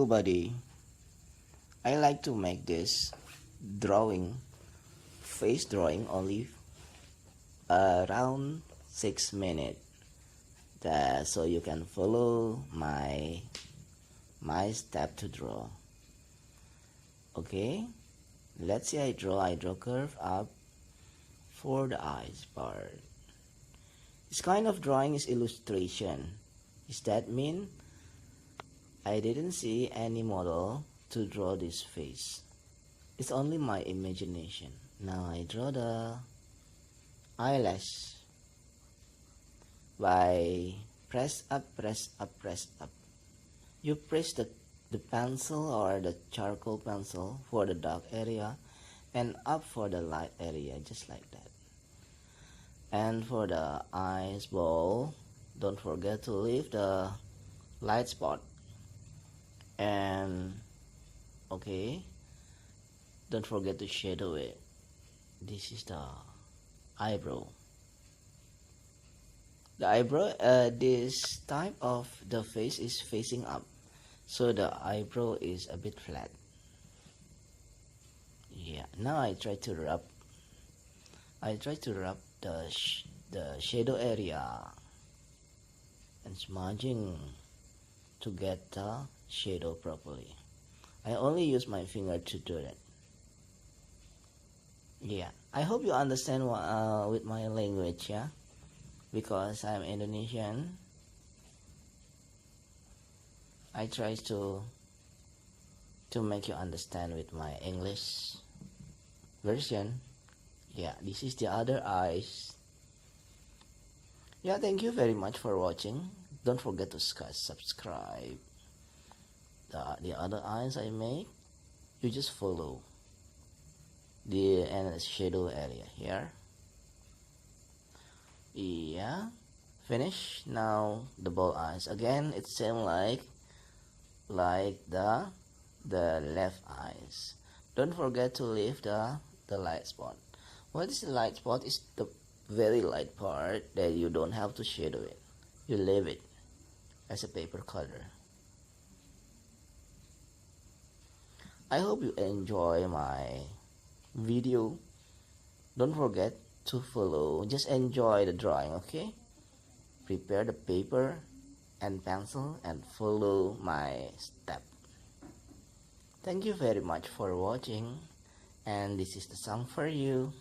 buddy. I like to make this face drawing only around 6 minutes. So you can follow my step to draw. Okay, let's see. I draw curve up for the eyes part. This kind of drawing is illustration. Does that mean I didn't see any model to draw this face? It's only my imagination. Now I draw the eyelash by press up, press up, press up. You press the pencil or the charcoal pencil for the dark area and up for the light area, just like that. And for the eyes ball, don't forget to leave the light spot. And okay, don't forget to shadow it. This is the eyebrow. The eyebrow, this type of the face is facing up, so the eyebrow is a bit flat. Yeah, now I try to rub the shadow area and smudging to get the shadow properly. I only use my finger to do that. Yeah, I hope you understand with my language, yeah, because I'm Indonesian. I try to make you understand with my English version. Yeah, this is the other eyes. Yeah, thank you very much for watching. Don't forget to subscribe. The other eyes I make, you just follow the shadow area here. Yeah, finish. Now the ball eyes again. It's same like the left eyes. Don't forget to leave the light spot. What is the light spot? Is the very light part that you don't have to shadow it. You leave it as a paper color. I hope you enjoy my video. Don't forget to follow. Just enjoy the drawing, okay? Prepare the paper and pencil and follow my step. Thank you very much for watching, and this is the song for you.